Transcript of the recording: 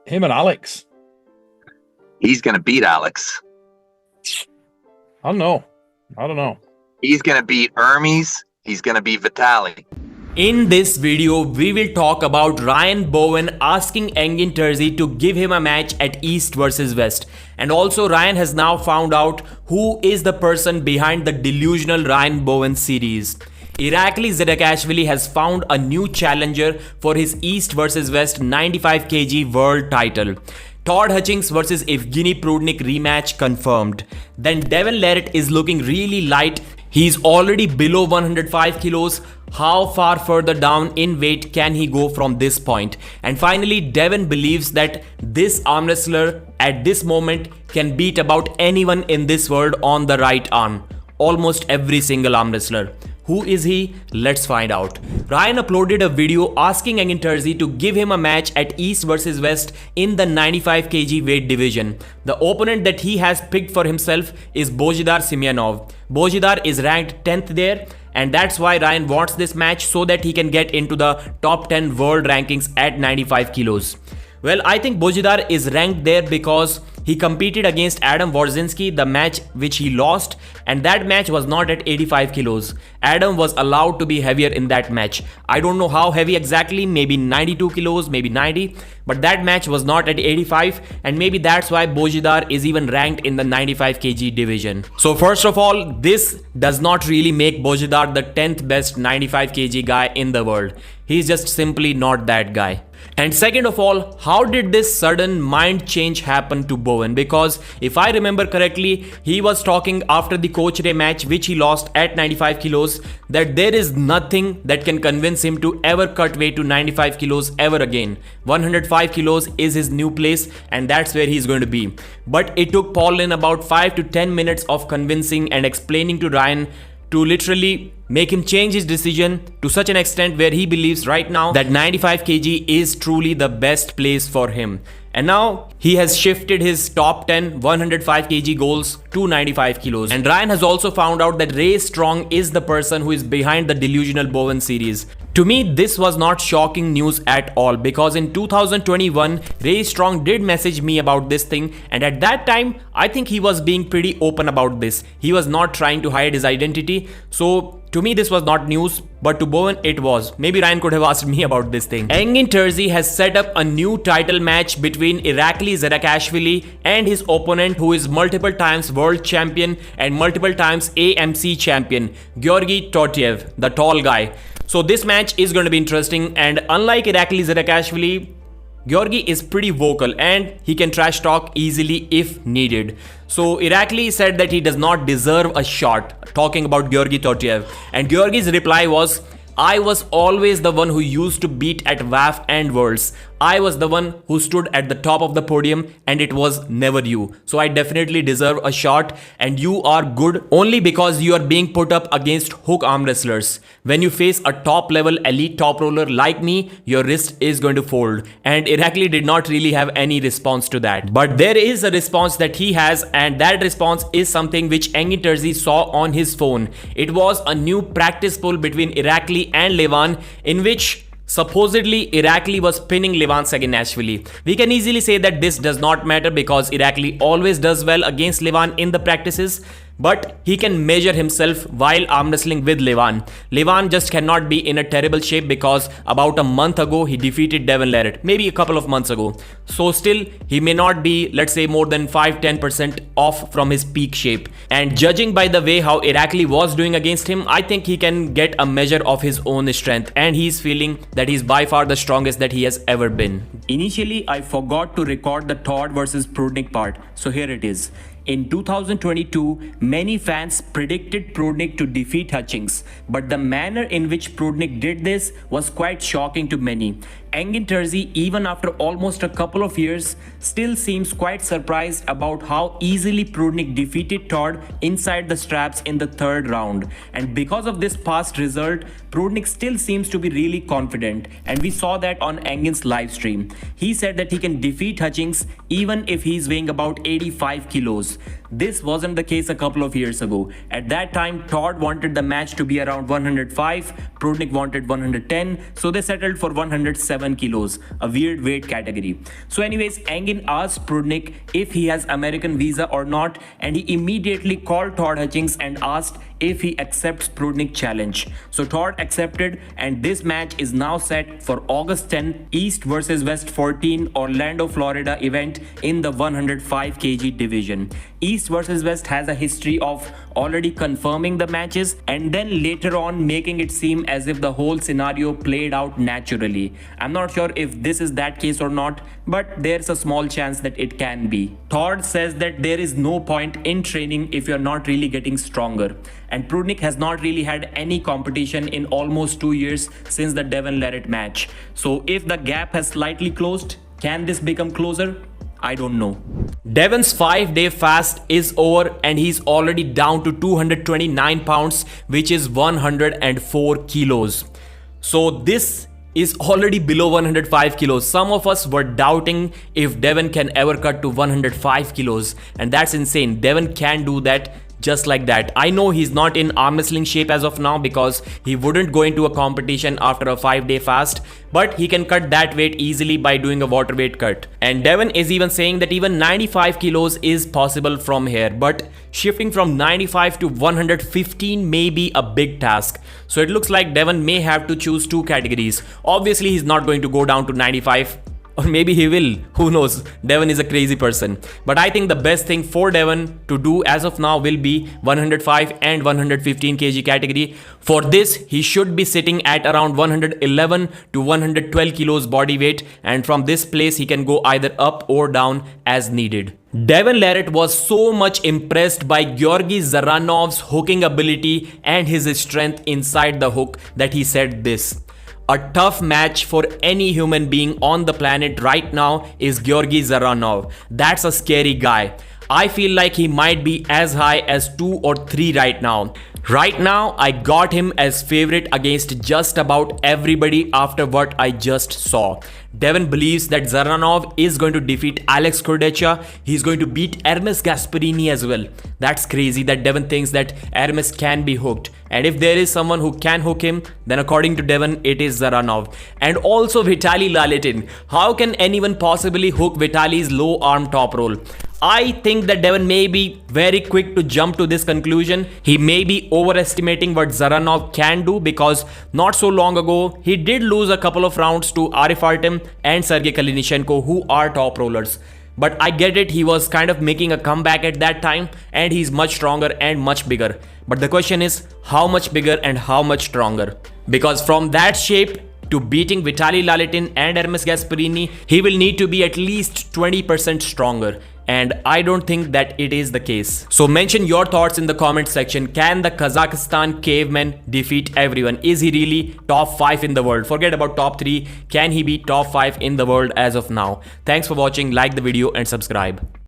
Him and Alex. He's going to beat Alex. I don't know. He's going to beat Hermes. He's going to beat Vitaly. In this video, we will talk about Ryan Bowen asking Engin Terzi to give him a match at East versus West. And also Ryan has now found out who is the person behind the delusional Ryan Bowen series. Irakli Zedakashvili has found a new challenger for his East versus West 95 kg world title. Todd Hutchings versus Evgeny Prudnik rematch confirmed. Then Devon is looking really light. He's already below 105 kilos. How far further down in weight can he go from this point? And finally, Devon believes that this arm wrestler at this moment can beat about anyone in this world on the right arm. Almost every single arm wrestler. Who is he? Let's find out. Ryan uploaded a video asking Engin Terzi to give him a match at East versus West in the 95 kg weight division. The opponent that he has picked for himself is Bojidar Semyonov. Bojidar is ranked 10th there, and that's why Ryan wants this match so that he can get into the top 10 world rankings at 95 kilos. Well, I think Bojidar is ranked there because he competed against Adam Warzinski, the match which he lost, and that match was not at 85 kilos. Adam was allowed to be heavier in that match. I don't know how heavy exactly, maybe 92 kilos, maybe 90, but that match was not at 85, and maybe that's why Bojidar is even ranked in the 95 kg division. So first of all, this does not really make Bojidar the 10th best 95 kg guy in the world. He's just simply not that guy. And second of all, how did this sudden mind change happen to Bowen? Because if I remember correctly, he was talking after the Coach Ray match which he lost at 95 kilos that there is nothing that can convince him to ever cut weight to 95 kilos ever again. 105 kilos is his new place and that's where he's going to be. But it took Paul Lynn about 5 to 10 minutes of convincing and explaining to Ryan to literally make him change his decision to such an extent where he believes right now that 95 kg is truly the best place for him. And now he has shifted his top 10 105 kg goals to 95 kilos. And Ryan has also found out that Ray Strong is the person who is behind the delusional Bowen series. To me, this was not shocking news at all because in 2021, Ray Strong did message me about this thing, and at that time, I think he was being pretty open about this. He was not trying to hide his identity. So to me, this was not news, but to Bowen, it was. Maybe Ryan could have asked me about this thing. Engin Terzi has set up a new title match between Irakli Zedakashvili and his opponent, who is multiple times world champion and multiple times AMC champion, Georgi Tautiev, the tall guy. So this match is going to be interesting, and unlike Irakli Zedakashvili, Georgi is pretty vocal and he can trash talk easily if needed. So Irakli said that he does not deserve a shot, talking about Georgi Tautiev, and Georgi's reply was, I was always the one who used to beat at WAF and Worlds. I was the one who stood at the top of the podium and it was never you. So I definitely deserve a shot, and you are good only because you are being put up against hook arm wrestlers. When you face a top level elite top roller like me, your wrist is going to fold. And Irakli did not really have any response to that. But there is a response that he has, and that response is something which Engin Terzi saw on his phone. It was a new practice poll between Irakli and Levan in which supposedly Irakli was pinning Levan Saginashvili. We can easily say that this does not matter because Irakli always does well against Levan in the practices, but he can measure himself while arm wrestling with Levan. Levan just cannot be in a terrible shape because about a month ago he defeated Devon, maybe a couple of months ago. So still he may not be, let's say, more than 5-10% off from his peak shape. And judging by the way how Irakli was doing against him, I think he can get a measure of his own strength, and he's feeling that he's by far the strongest that he has ever been. Initially, I forgot to record the Todd versus Prudnik part, so here it is. In 2022, many fans predicted Prudnik to defeat Hutchings, but the manner in which Prudnik did this was quite shocking to many. Engin Terzi, even after almost a couple of years, still seems quite surprised about how easily Prudnik defeated Todd inside the straps in the third round. And because of this past result, Prudnik still seems to be really confident, and we saw that on Engin's live stream. He said that he can defeat Hutchings even if he's weighing about 85 kilos. This wasn't the case a couple of years ago. At that time, Todd wanted the match to be around 105, Prudnik wanted 110, so they settled for 107 87 kilos, a weird weight category. So anyways, Engin asked Prudnik if he has American visa or not, and he immediately called Todd Hutchings and asked if he accepts Prudnik challenge. So Todd accepted, and this match is now set for August 10, East versus West 14, Orlando, Florida event in the 105 kg division. East versus West has a history of already confirming the matches and then later on making it seem as if the whole scenario played out naturally. I'm not sure if this is that case or not, but there's a small chance that it can be. Todd says that there is no point in training if you're not really getting stronger. And Prudnik has not really had any competition in almost 2 years since the Devon Larratt match. So if the gap has slightly closed, can this become closer? I don't know. Devon's 5-day fast is over and he's already down to 229 pounds, which is 104 kilos. So this is already below 105 kilos. Some of us were doubting if Devon can ever cut to 105 kilos, and that's insane. Devon can do that just like that. I know he's not in arm wrestling shape as of now because he wouldn't go into a competition after a 5-day fast, but he can cut that weight easily by doing a water weight cut. And Devon is even saying that even 95 kilos is possible from here, but shifting from 95 to 115 may be a big task. So it looks like Devon may have to choose 2 categories. Obviously he's not going to go down to 95. Or maybe he will, who knows. Devon is a crazy person. But I think the best thing for Devon to do as of now will be 105 and 115 kg category. For this, he should be sitting at around 111 to 112 kilos body weight, and from this place he can go either up or down as needed. Devon Larratt was so much impressed by Georgi Zaranov's hooking ability and his strength inside the hook that he said this: "A tough match for any human being on the planet right now is Georgi Zaranov. That's a scary guy. I feel like he might be as high as 2 or 3 right now. Right now, I got him as favorite against just about everybody after what I just saw." Devon believes that Zaranov is going to defeat Alex Cordecha. He's going to beat Hermes Gasparini as well. That's crazy that Devon thinks that Hermes can be hooked. And if there is someone who can hook him, then according to Devon, it is Zaranov. And also Vitaly Lalitin. How can anyone possibly hook Vitaly's low arm top roll? I think that Devon may be very quick to jump to this conclusion. He may be overestimating what Zaranov can do because not so long ago, he did lose a couple of rounds to Arif Artem and Sergey Kalinichenko, who are top rollers. But I get it, he was kind of making a comeback at that time and he's much stronger and much bigger. But the question is, how much bigger and how much stronger? Because from that shape to beating Vitaly Lalitin and Hermes Gasparini, he will need to be at least 20% stronger. And I don't think that it is the case. So mention your thoughts in the comment section. Can the Kazakhstan caveman defeat everyone? Is he really top 5 in the world? Forget about top 3. Can he be top 5 in the world as of now? Thanks for watching. Like the video and subscribe.